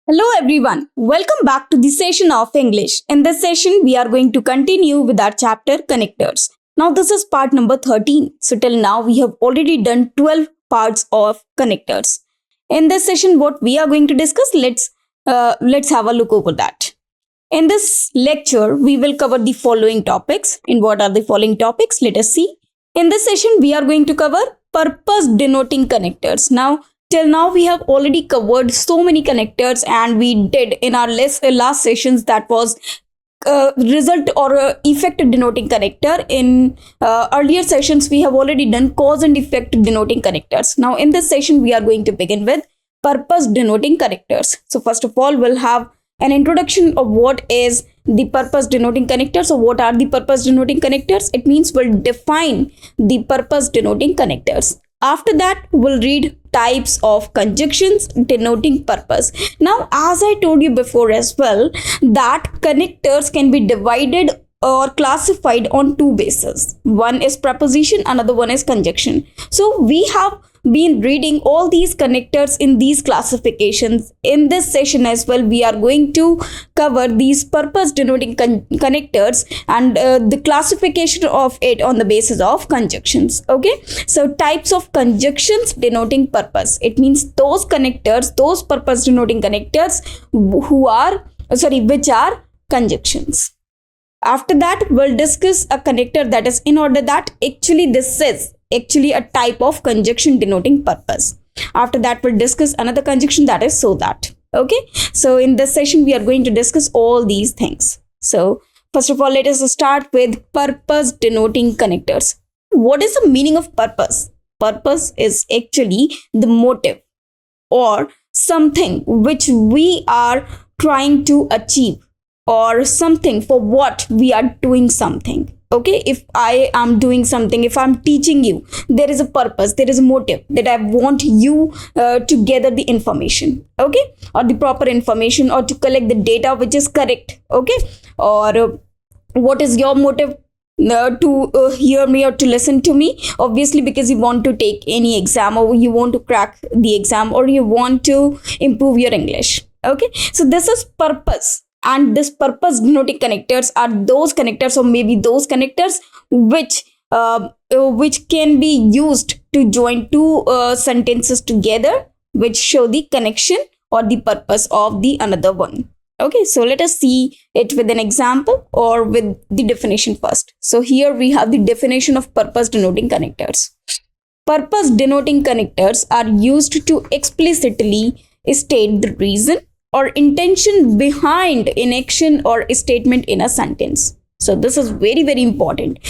Hello everyone, welcome back to the session of English. In this session, we are going to continue with our chapter Connectors. Now this is part number 13. So till now we have already done 12 parts of connectors. In this session, what we are going to discuss, let's have a look over that. In this lecture, we will cover the following topics. In what are the following topics? Let us see. In this session, we are going to cover purpose denoting connectors. Now, till now, we have already covered so many connectors, and we did in our last sessions that was result or effect denoting connector. In earlier sessions, we have already done cause and effect denoting connectors. Now, in this session, we are going to begin with purpose denoting connectors. So, first of all, we'll have an introduction of what is the purpose denoting connectors. So what are the purpose denoting connectors? It means we'll define the purpose denoting connectors. After that, we'll read types of conjunctions denoting purpose. Now, as I told you before as well, that connectors can be divided or classified on two bases. One is preposition, another one is conjunction. So we have been reading all these connectors in these classifications. In this session as well, we are going to cover these purpose denoting connectors and the classification of it on the basis of conjunctions. Okay, so types of conjunctions denoting purpose. It means those connectors, those purpose denoting connectors which are conjunctions. After that, we'll discuss a connector that is in order, that actually this is actually a type of conjunction denoting purpose. After that, we'll discuss another conjunction that is so that. Okay, so in this session, we are going to discuss all these things. So first of all, let us start with purpose denoting connectors. What is the meaning of purpose? Purpose is actually the motive or something which we are trying to achieve, or something for what we are doing something. Okay, if I am doing something, if I'm teaching you, there is a purpose, there is a motive that I want you to gather the information, okay, or the proper information, or to collect the data which is correct. Okay, or what is your motive to hear me or to listen to me? Obviously, because you want to take any exam, or you want to crack the exam, or you want to improve your English. Okay, so this is purpose. And this purpose denoting connectors are those connectors, or maybe those connectors which can be used to join two sentences together, which show the connection or the purpose of the another one. Okay, so let us see it with an example or with the definition first. So here we have the definition of purpose denoting connectors. Purpose denoting connectors are used to explicitly state the reason or intention behind an action or a statement in a sentence. So this is very, very important.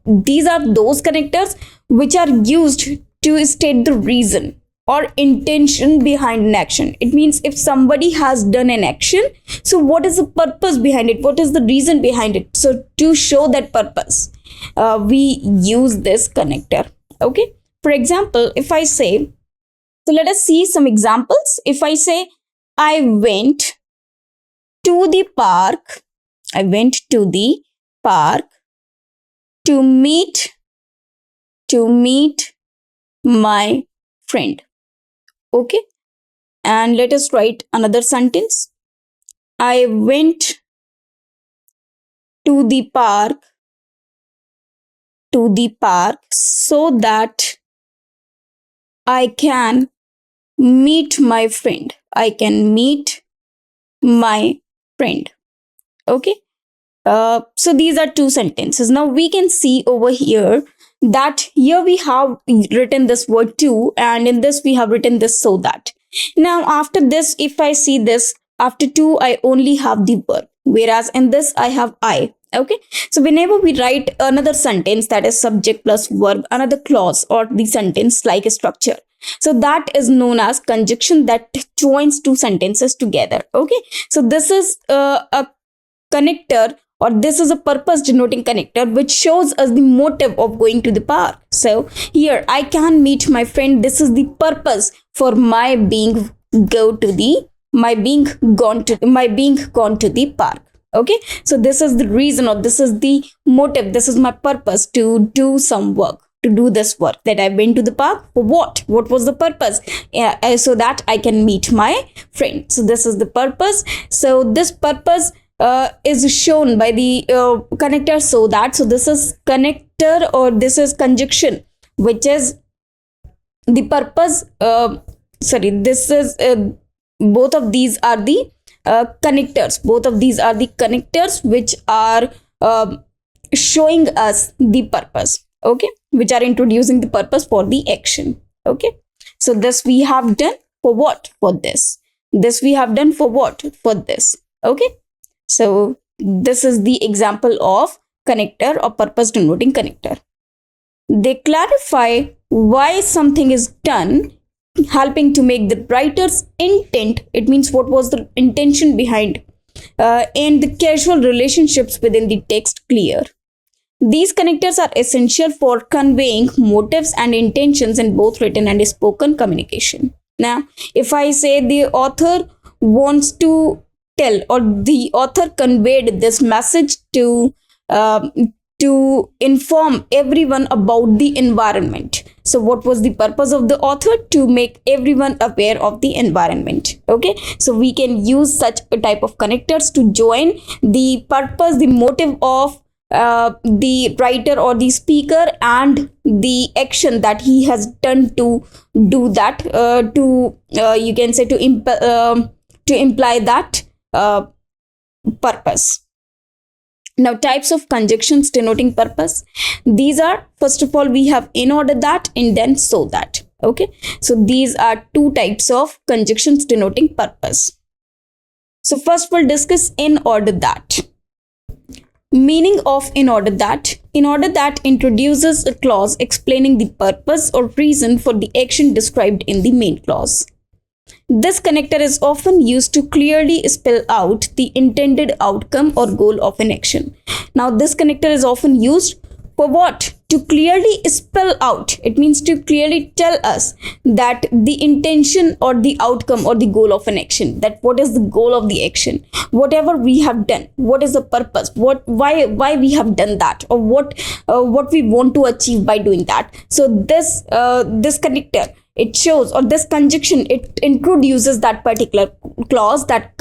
These are those connectors which are used to state the reason or intention behind an action. It means if somebody has done an action, so what is the purpose behind it? What is the reason behind it? So to show that purpose, we use this connector. Okay. For example, if I say, so let us see some examples. If I say, I went to the park. I went to the park to meet my friend. Okay. And let us write another sentence. I went to the park so that I can meet my friend. I can meet my friend. Okay. So these are two sentences. Now we can see over here that here we have written this word to, and in this we have written this so that. Now after this, if I see this, after to, I only have the verb, whereas in this I have I. Okay, so whenever we write another sentence that is subject plus verb, another clause or the sentence like a structure, so that is known as conjunction that joins two sentences together. Okay, so this is a connector, or this is a purpose denoting connector which shows us the motive of going to the park. So here, I can meet my friend. This is the purpose for my being gone to the park. Okay, so this is the reason, or this is the motive, this is my purpose to do some work. to do this work, that I went to the park for what was the purpose? So that I can meet my friend. So this is the purpose. So this purpose is shown by the connector, so this is connector, or this is conjunction, which is the purpose. This is both of these are the connectors. Both of these are the connectors which are showing us the purpose, okay, which are introducing the purpose for the action. Okay, so this we have done for what? For this. This we have done for what? For this. Okay, so this is the example of connector or purpose denoting connector. They clarify why something is done, helping to make the writer's intent, it means what was the intention behind, and the casual relationships within the text clear. These connectors are essential for conveying motives and intentions in both written and spoken communication. Now, if I say the author wants to tell, or the author conveyed this message to inform everyone about the environment. So what was the purpose of the author? To make everyone aware of the environment. Okay, so we can use such a type of connectors to join the purpose, the motive of the writer or the speaker, and the action that he has done to do that, you can say to imply that purpose. Now, types of conjunctions denoting purpose. These are, first of all, we have in order that, and then so that. Okay, so these are two types of conjunctions denoting purpose. So first we'll discuss in order that. Meaning of in order that. In order that introduces a clause explaining the purpose or reason for the action described in the main clause. This connector is often used to clearly spell out the intended outcome or goal of an action. Now, this connector is often used for what? To clearly spell out. It means to clearly tell us that the intention or the outcome or the goal of an action, that what is the goal of the action, whatever we have done, what is the purpose, why we have done that, or what we want to achieve by doing that. So this connector, it shows, or this conjunction, it introduces that particular clause that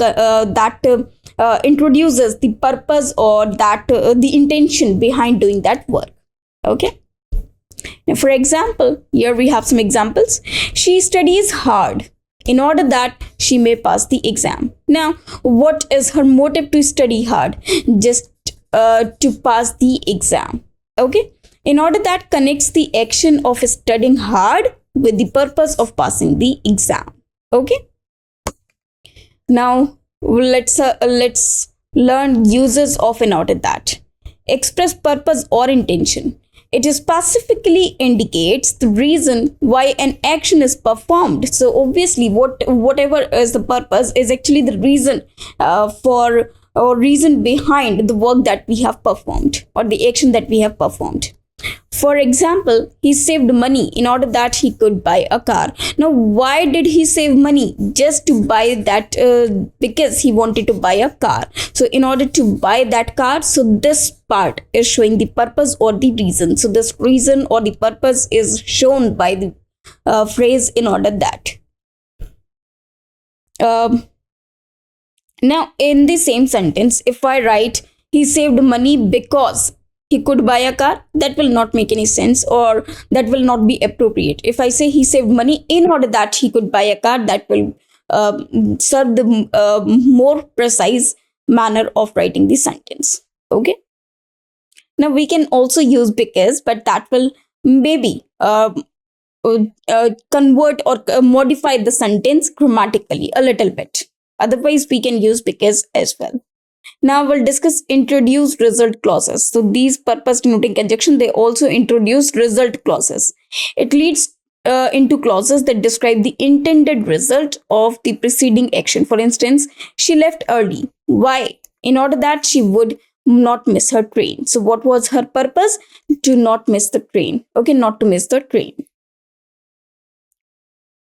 introduces the purpose or that the intention behind doing that work. Okay, now for example, here we have some examples. She studies hard in order that she may pass the exam. Now, what is her motive to study hard? Just to pass the exam. Okay, in order that connects the action of studying hard with the purpose of passing the exam. Okay, now let's learn uses of in order that. Express purpose or intention. It specifically indicates the reason why an action is performed. So obviously whatever is the purpose is actually the reason for, or reason behind the work that we have performed, or the action that we have performed. For example, he saved money in order that he could buy a car. Now, why did he save money? Just to buy that, because he wanted to buy a car. So in order to buy that car, so this part is showing the purpose or the reason. So this reason or the purpose is shown by the phrase in order that. Now, in the same sentence, if I write he saved money because he could buy a car, that will not make any sense, or that will not be appropriate. If I say he saved money in order that he could buy a car, that will serve the more precise manner of writing the sentence. Okay, now we can also use because, but that will maybe convert or modify the sentence grammatically a little bit. Otherwise we can use because as well. Now we'll discuss introduce result clauses. So these purpose denoting conjunction, they also introduce result clauses. It leads into clauses that describe the intended result of the preceding action. For instance, she left early. Why? In order that she would not miss her train. So what was her purpose? To not miss the train. Okay, not to miss the train.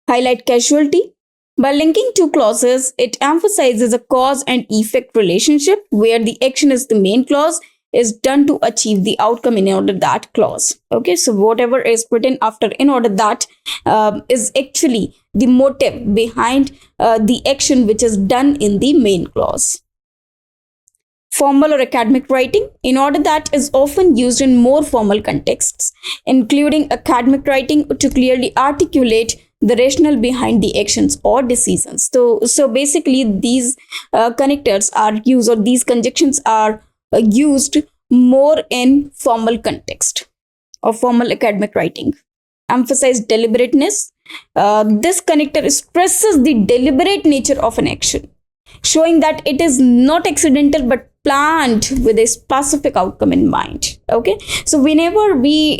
Highlight causality. By linking two clauses, it emphasizes a cause and effect relationship where the action is the main clause, is done to achieve the outcome in order that clause. Okay, so whatever is written after in order that is actually the motive behind the action which is done in the main clause. Formal or academic writing, in order that is often used in more formal contexts, including academic writing, to clearly articulate the rationale behind the actions or decisions. So basically these connectors are used, or these conjunctions are used more in formal context or formal academic writing. Emphasize deliberateness. This connector stresses the deliberate nature of an action, showing that it is not accidental but planned with a specific outcome in mind. Okay, so whenever we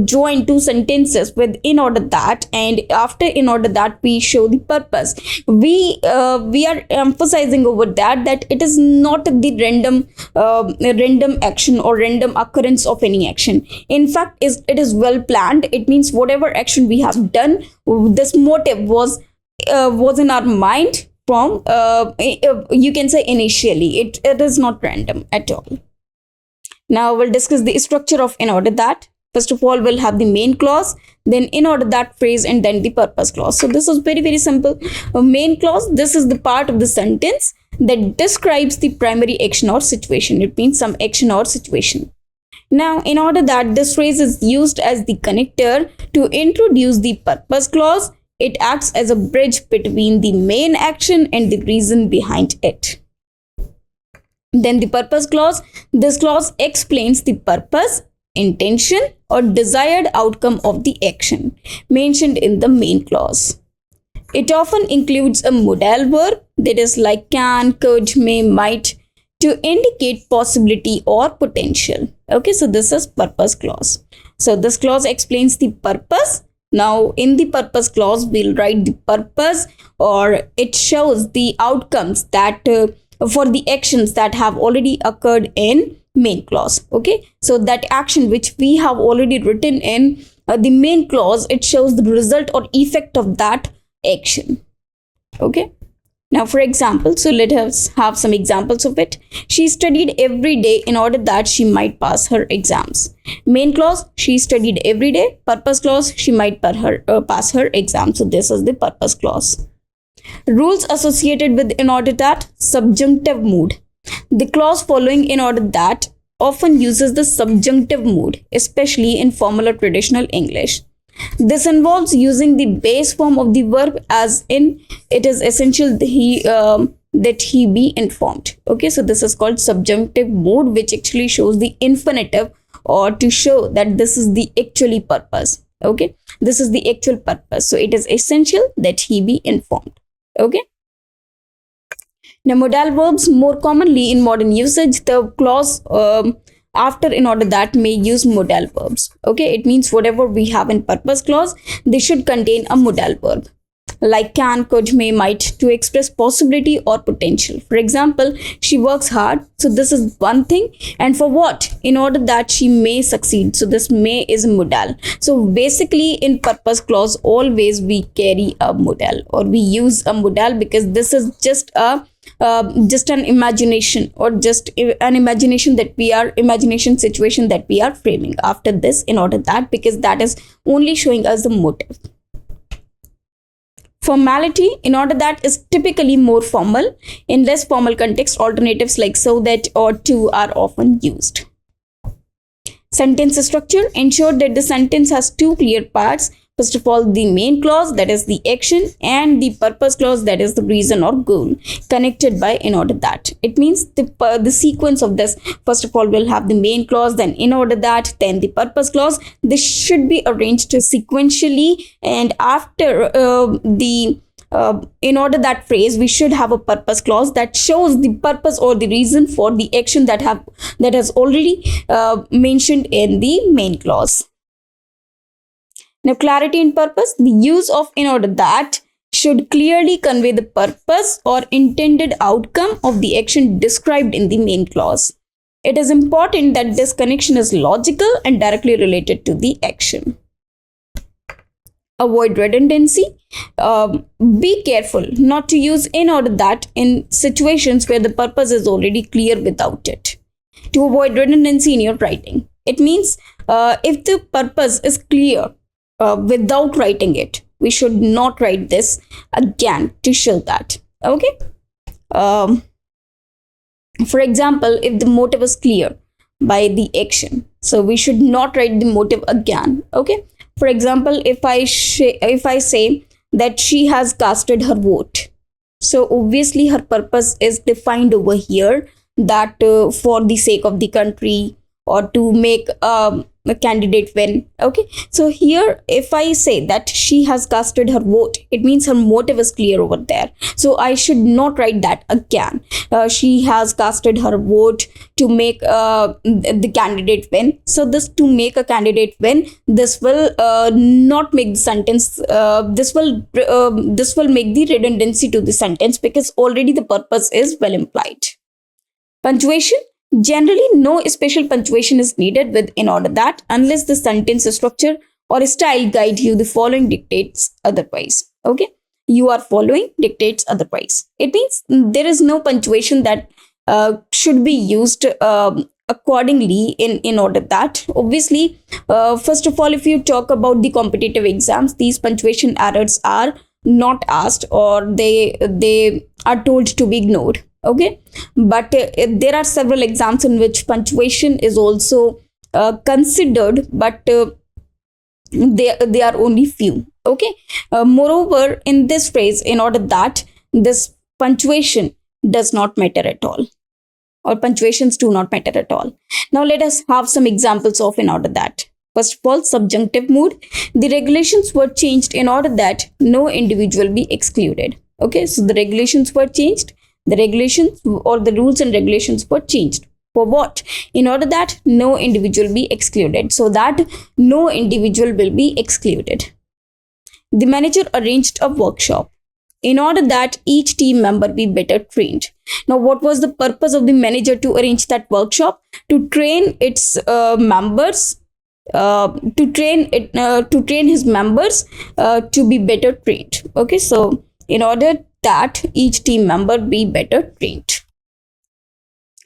join two sentences with in order that, and after in order that we show the purpose, we are emphasizing over that it is not the random action or random occurrence of any action. In fact, it is well planned. It means whatever action we have done, this motive was in our mind from you can say initially. It is not random at all. Now we'll discuss the structure of in order that. First of all, we'll have the main clause, then in order that phrase, and then the purpose clause. So this is very simple. Main clause, this is the part of the sentence that describes the primary action or situation. It means some action or situation. Now, in order that, this phrase is used as the connector to introduce the purpose clause. It acts as a bridge between the main action and the reason behind it. Then the purpose clause. This clause explains the purpose, intention, or desired outcome of the action mentioned in the main clause. It often includes a modal verb, that is like can, could, may, might, to indicate possibility or potential. Okay, so this is purpose clause. So this clause explains the purpose. Now in the purpose clause, we'll write the purpose, or it shows the outcomes that for the actions that have already occurred in main clause. Okay, so that action which we have already written in the main clause, it shows the result or effect of that action. Okay, now for example, so let us have some examples of it. She studied every day in order that she might pass her exams. Main clause, she studied every day. Purpose clause, she might pass her exam. So this is the purpose clause. Rules associated with in order that. Subjunctive mood. The clause following in order that often uses the subjunctive mood, especially in formal or traditional English. This involves using the base form of the verb, as in it is essential that he be informed. Okay, so this is called subjunctive mood, which actually shows the infinitive, or to show that this is the actually purpose. Okay, this is the actual purpose. So it is essential that he be informed. Okay. Now modal verbs, more commonly in modern usage, the clause after in order that may use modal verbs. Okay, it means whatever we have in purpose clause, they should contain a modal verb like can, could, may, might, to express possibility or potential. For example, she works hard, so this is one thing, and for what? In order that she may succeed, so this may is a modal. So basically in purpose clause, always we carry a modal, or we use a modal, because this is just an imagination, or just an imagination situation that we are framing after this in order that, because that is only showing us the motive. Formality, in order that is typically more formal. In less formal context, alternatives like so that or to are often used. Sentence structure, ensure that the sentence has two clear parts. First of all, the main clause, that is the action, and the purpose clause, that is the reason or goal, connected by in order that. It means the sequence of this, first of all, we'll have the main clause, then in order that, then the purpose clause. This should be arranged sequentially, and after in order that phrase, we should have a purpose clause that shows the purpose or the reason for the action that has already mentioned in the main clause. Now, clarity and purpose. The use of in order that should clearly convey the purpose or intended outcome of the action described in the main clause. It is important that this connection is logical and directly related to the action. Avoid redundancy. Be careful not to use in order that in situations where the purpose is already clear without it. to avoid redundancy in your writing. It means if the purpose is clear without writing it, we should not write this again to show that. Okay. Um, for example, if the motive is clear by the action, so we should not write the motive again. Okay. For example, if I say that she has casted her vote, so obviously her purpose is defined over here, that for the sake of the country or to make a candidate win. Okay, so here if I say that she has casted her vote, it means her motive is clear over there, so I should not write that again. She has casted her vote to make the candidate win. So this to make a candidate win, this will not make the sentence, this will make the redundancy to the sentence, because already the purpose is well implied. Punctuation. Generally, no special punctuation is needed with in order that, unless the sentence structure or style guide you, the following dictates otherwise. Okay, you are following dictates otherwise. It means there is no punctuation that should be used accordingly in order that. Obviously, first of all, if you talk about the competitive exams, these punctuation errors are not asked, or they are told to be ignored. Okay, but there are several exams in which punctuation is also considered, but they are only few. Okay, moreover, in this phrase, in order that, this punctuation does not matter at all, or punctuations do not matter at all. Now let us have some examples of in order that. First of all, subjunctive mood. The regulations were changed in order that no individual be excluded. Okay, so the regulations were changed. The regulations or the rules and regulations were changed. For what? In order that no individual be excluded, so that no individual will be excluded. The manager arranged a workshop in order that each team member be better trained. Now, what was the purpose of the manager to arrange that workshop? To train its members, to train his members to be better trained. Okay, so in order that each team member be better trained.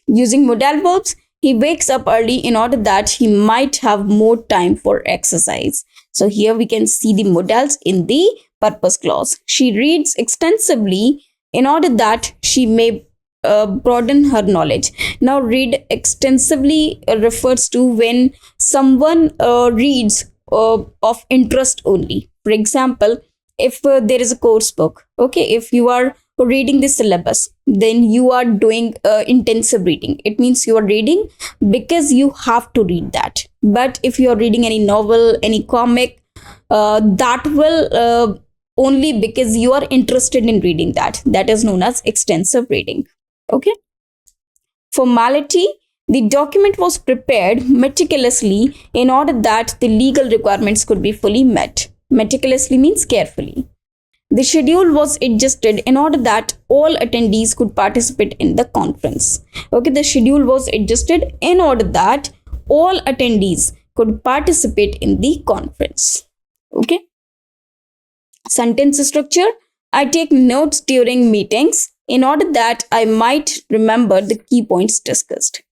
Using modal verbs, he wakes up early in order that he might have more time for exercise. So here we can see the modals in the purpose clause. She reads extensively in order that she may broaden her knowledge. Now, read extensively refers to when someone reads of interest only. For example, if there is a course book, okay, if you are reading the syllabus, then you are doing intensive reading. It means you are reading because you have to read that. But if you are reading any novel, any comic, that will only because you are interested in reading that. That is known as extensive reading. Okay. Formality. The document was prepared meticulously in order that the legal requirements could be fully met. Meticulously means carefully. The schedule was adjusted in order that all attendees could participate in the conference. Okay, the schedule was adjusted in order that all attendees could participate in the conference. Okay. Sentence structure. I take notes during meetings in order that I might remember the key points discussed.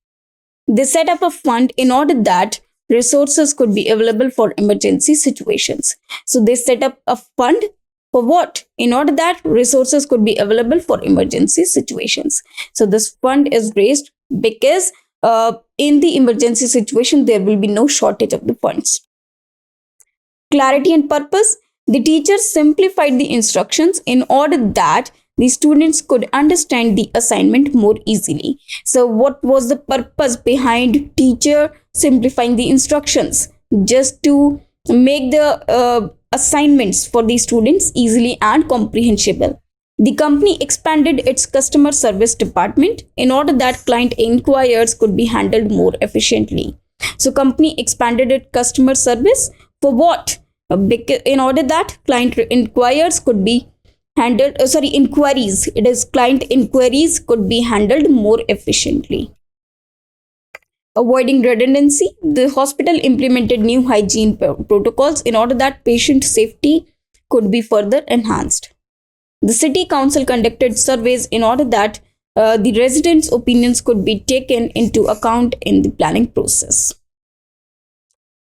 They set up a fund in order that resources could be available for emergency situations. So they set up a fund for what? In order that resources could be available for emergency situations. So this fund is raised because in the emergency situation, there will be no shortage of the funds. Clarity and purpose. The teacher simplified the instructions in order that the students could understand the assignment more easily. So what was the purpose behind teacher simplifying the instructions? Just to make the assignments for the students easily and comprehensible. The company expanded its customer service department in order that client inquiries could be handled more efficiently. So company expanded its customer service for what? Because in order that client inquiries could be handled, inquiries, it is client inquiries could be handled more efficiently. Avoiding redundancy, the hospital implemented new hygiene protocols in order that patient safety could be further enhanced. The city council conducted surveys in order that the residents' opinions could be taken into account in the planning process.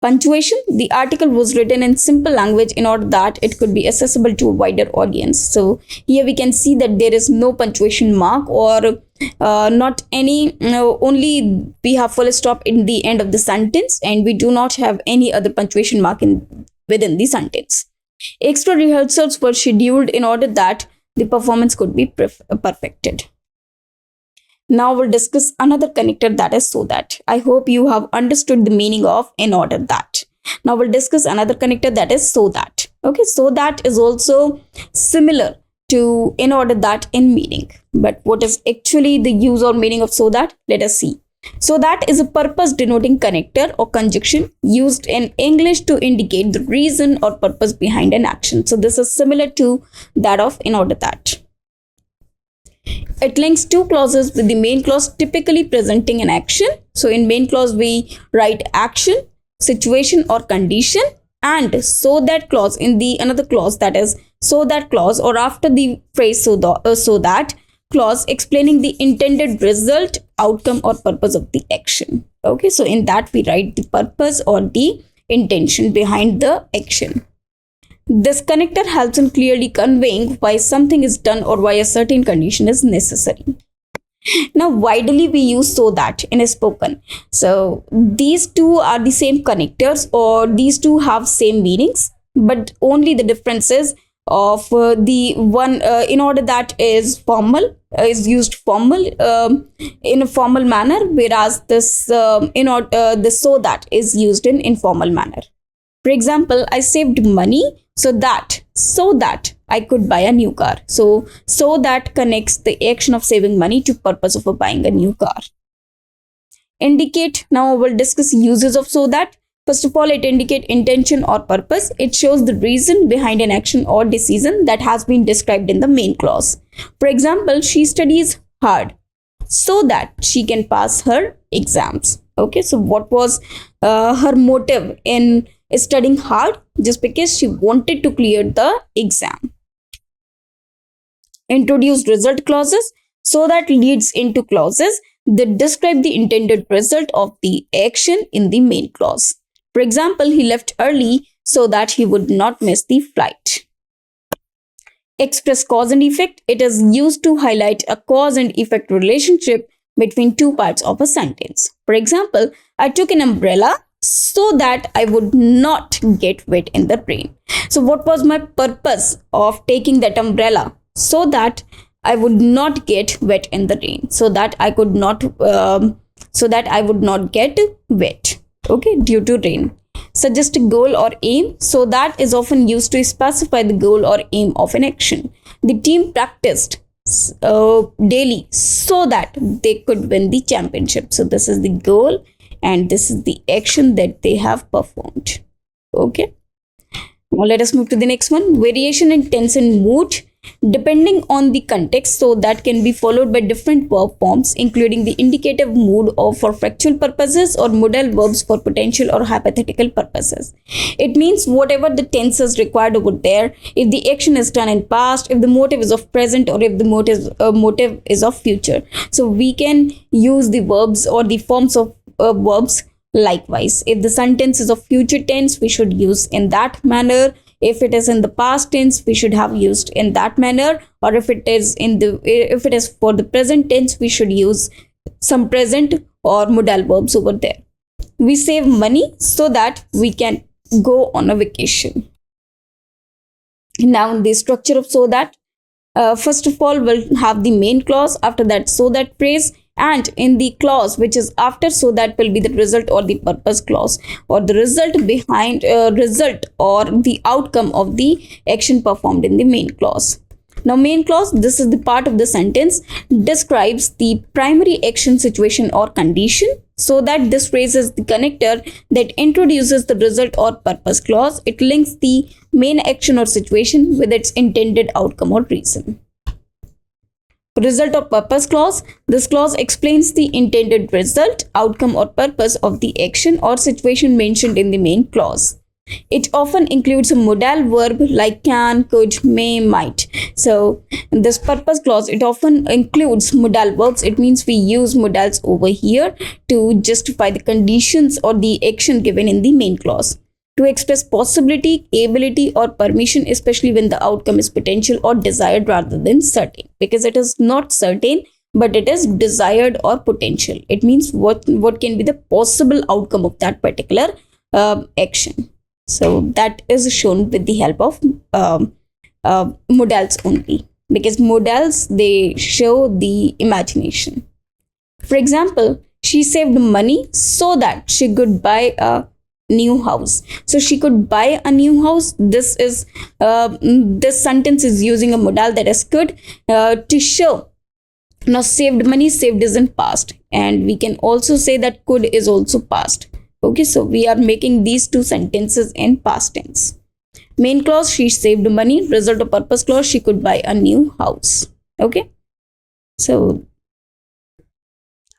Punctuation. The article was written in simple language in order that it could be accessible to a wider audience. So here we can see that there is no punctuation mark or not any, only we have full stop in the end of the sentence, and we do not have any other punctuation mark within the sentence. Extra rehearsals were scheduled in order that the performance could be perfected. Now we'll discuss another connector, that is so that. I hope you have understood the meaning of in order that. Now we'll discuss another connector, that is so that. Okay, so that is also similar to in order that in meaning. But what is actually the use or meaning of so that? Let us see. So that is a purpose denoting connector or conjunction used in English to indicate the reason or purpose behind an action. So this is similar to that of in order that. It links two clauses with the main clause typically presenting an action. So in main clause we write action, situation or condition, and so that clause in the another clause, that is so that clause, or after the phrase so that clause explaining the intended result, outcome or purpose of the action. Okay, so in that we write the purpose or the intention behind the action. This connector helps in clearly conveying why something is done or why a certain condition is necessary. Now, widely we use so that in a spoken. So these two are the same connectors, or these two have same meanings, but only the difference is of the one in order that is formal, is used formal in a formal manner, whereas this the so that is used in informal manner. For example, I saved money so that I could buy a new car. So that connects the action of saving money to purpose of buying a new car. Indicate. Now we'll discuss uses of so that. First of all, it indicates intention or purpose. It shows the reason behind an action or decision that has been described in the main clause. For example, she studies hard so that she can pass her exams. Okay, so what was her motive in studying hard? Just because she wanted to clear the exam. Introduce result clauses. So that leads into clauses that describe the intended result of the action in the main clause. For example, he left early so that he would not miss the flight. Express cause and effect. It is used to highlight a cause and effect relationship between two parts of a sentence. For example, I took an umbrella so that I would not get wet in the rain. So what was my purpose of taking that umbrella? So that I would not get wet in the rain, so that I could not I would not get wet, okay, due to rain. Suggest a goal or aim. So that is often used to specify the goal or aim of an action. The team practiced daily so that they could win the championship. So this is the goal and this is the action that they have performed. Okay, now let us move to the next one. Variation in tense and mood depending on the context. So that can be followed by different verb forms, including the indicative mood or for factual purposes, or modal verbs for potential or hypothetical purposes. It means whatever the tense is required over there. If the action is done in past, if the motive is of present, or if the motive is of future. So we can use the verbs or the forms of verbs likewise. If the sentence is of future tense, we should use in that manner. If it is in the past tense, we should have used in that manner, or if it is for the present tense, we should use some present or modal verbs over there. We save money so that we can go on a vacation. Now the structure of so that, first of all, we'll have the main clause, after that so that phrase, and in the clause which is after so that will be the result or the purpose clause, or the result behind result or the outcome of the action performed in the main clause. Now main clause, this is the part of the sentence, describes the primary action, situation or condition. So that this phrase is the connector that introduces the result or purpose clause. It links the main action or situation with its intended outcome or reason. Result or purpose clause. This clause explains the intended result, outcome or purpose of the action or situation mentioned in the main clause. It often includes a modal verb like can, could, may, might. So this purpose clause, it often includes modal verbs. It means we use modals over here to justify the conditions or the action given in the main clause, to express possibility, ability, or permission, especially when the outcome is potential or desired rather than certain. Because it is not certain, but it is desired or potential. It means what can be the possible outcome of that particular action. So that is shown with the help of modals only, because modals, they show the imagination. For example, she saved money so that she could buy a new house. So she could buy a new house. This sentence is using a modal, that is could, to show. Now saved money, saved is in past, and we can also say that could is also past. Okay, so we are making these two sentences in past tense. Main clause, she saved money. Result of purpose clause, she could buy a new house. Okay, so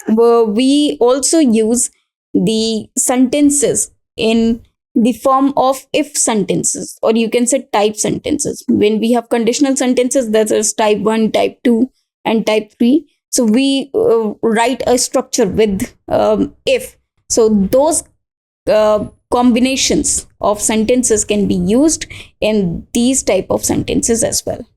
we also use the sentences in the form of if sentences, or you can say type sentences. When we have conditional sentences, that is type 1, type 2, and type 3. So we write a structure with if. So those combinations of sentences can be used in these type of sentences as well.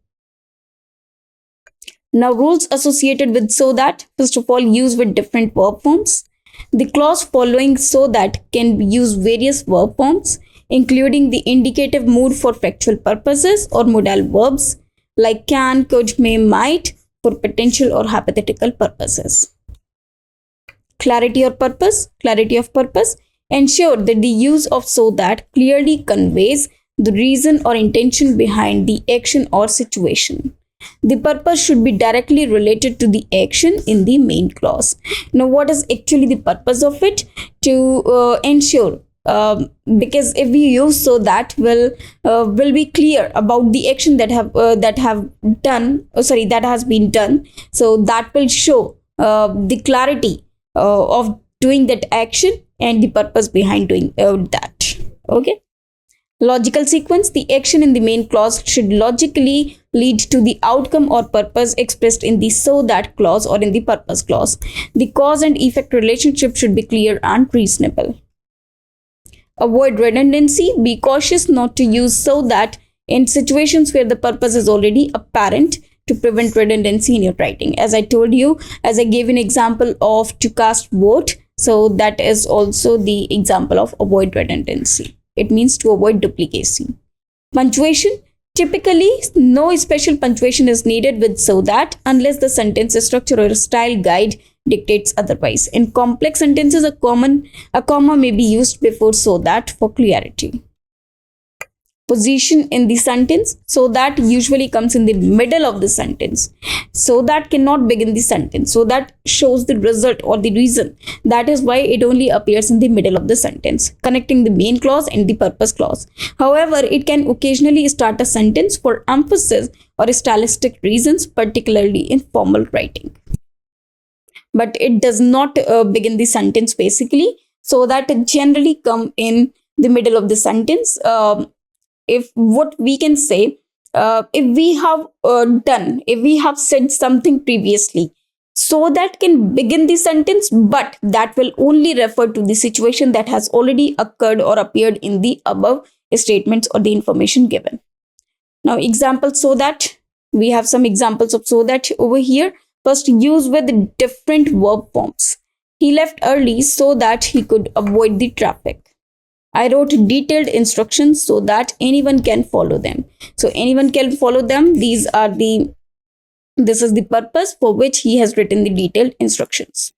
Now, rules associated with so that, first of all, use with different verb forms. The clause following so that can use various verb forms, including the indicative mood for factual purposes, or modal verbs like can, could, may, might for potential or hypothetical purposes. Clarity or purpose. Clarity of purpose. Ensure that the use of so that clearly conveys the reason or intention behind the action or situation. The purpose should be directly related to the action in the main clause. Now, what is actually the purpose of it? To ensure, because if we use so that, will be clear about the action that has been done. So that will show the clarity of doing that action and the purpose behind doing that. Okay. Logical sequence. The action in the main clause should logically lead to the outcome or purpose expressed in the so that clause or in the purpose clause. The cause and effect relationship should be clear and reasonable. Avoid redundancy. Be cautious not to use so that in situations where the purpose is already apparent, to prevent redundancy in your writing. As I told you, as I gave an example of to cast vote, so that is also the example of avoid redundancy. It means to avoid duplicacy. Punctuation. Typically, no special punctuation is needed with so that, unless the sentence structure or style guide dictates otherwise. In complex sentences, a comma may be used before so that for clarity. Position in the sentence. So that usually comes in the middle of the sentence. So that cannot begin the sentence. So that shows the result or the reason. That is why it only appears in the middle of the sentence, connecting the main clause and the purpose clause. However, it can occasionally start a sentence for emphasis or stylistic reasons, particularly in formal writing. But it does not begin the sentence basically. So that generally come in the middle of the sentence. If what we can say, if we have said something previously, so that can begin the sentence, but that will only refer to the situation that has already occurred or appeared in the above statements or the information given. Now, examples so that, we have some examples of so that over here. First, use with different verb forms. He left early so that he could avoid the traffic. I wrote detailed instructions so that anyone can follow them. So anyone can follow them. This is the purpose for which he has written the detailed instructions.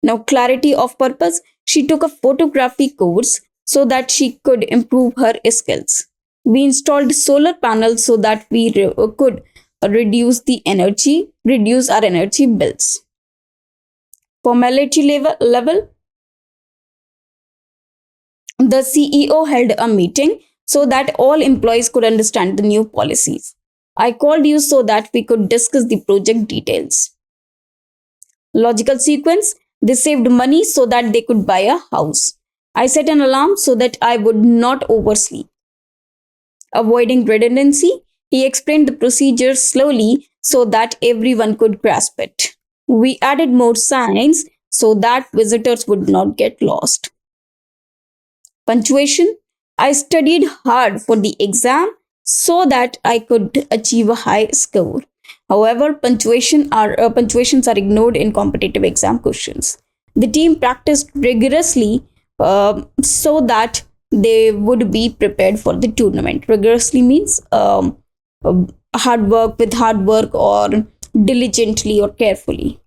Now, clarity of purpose. She took a photography course so that she could improve her skills. We installed solar panels so that we could reduce our energy bills. Formality level. The CEO held a meeting so that all employees could understand the new policies. I called you so that we could discuss the project details. Logical sequence. They saved money so that they could buy a house. I set an alarm so that I would not oversleep. Avoiding redundancy, he explained the procedure slowly so that everyone could grasp it. We added more signs so that visitors would not get lost. Punctuation, I studied hard for the exam so that I could achieve a high score. However, punctuations are ignored in competitive exam questions. The team practiced rigorously so that they would be prepared for the tournament. Rigorously means hard work, or diligently or carefully.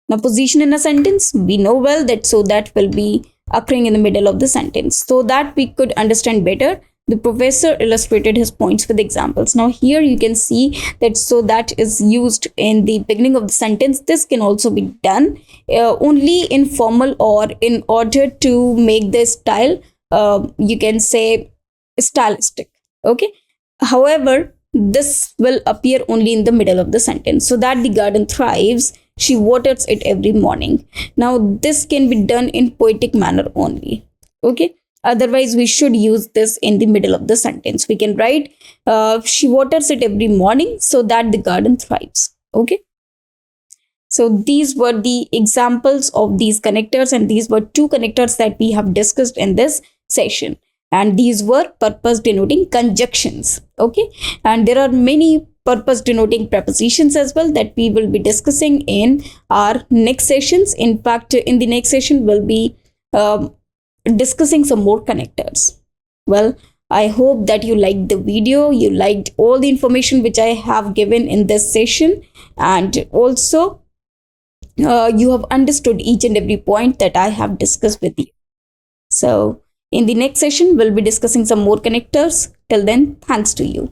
Now, position in a sentence, we know well that so that will be occurring in the middle of the sentence. So that we could understand better, the professor illustrated his points with examples. Now, here you can see that so that is used in the beginning of the sentence. This can also be done only in formal or in order to make the style, you can say, stylistic. Okay. However, this will appear only in the middle of the sentence. So that the garden thrives, she waters it every morning. Now, this can be done in poetic manner only. Okay. Otherwise, we should use this in the middle of the sentence. We can write, she waters it every morning so that the garden thrives. Okay. So these were the examples of these connectors, and these were two connectors that we have discussed in this session. And these were purpose denoting conjunctions. Okay. And there are many purpose denoting prepositions as well that we will be discussing in our next sessions. In fact, in the next session, we'll be discussing some more connectors. Well, I hope that you liked the video, you liked all the information which I have given in this session, and also you have understood each and every point that I have discussed with you. So in the next session, we'll be discussing some more connectors. Till then, thanks to you.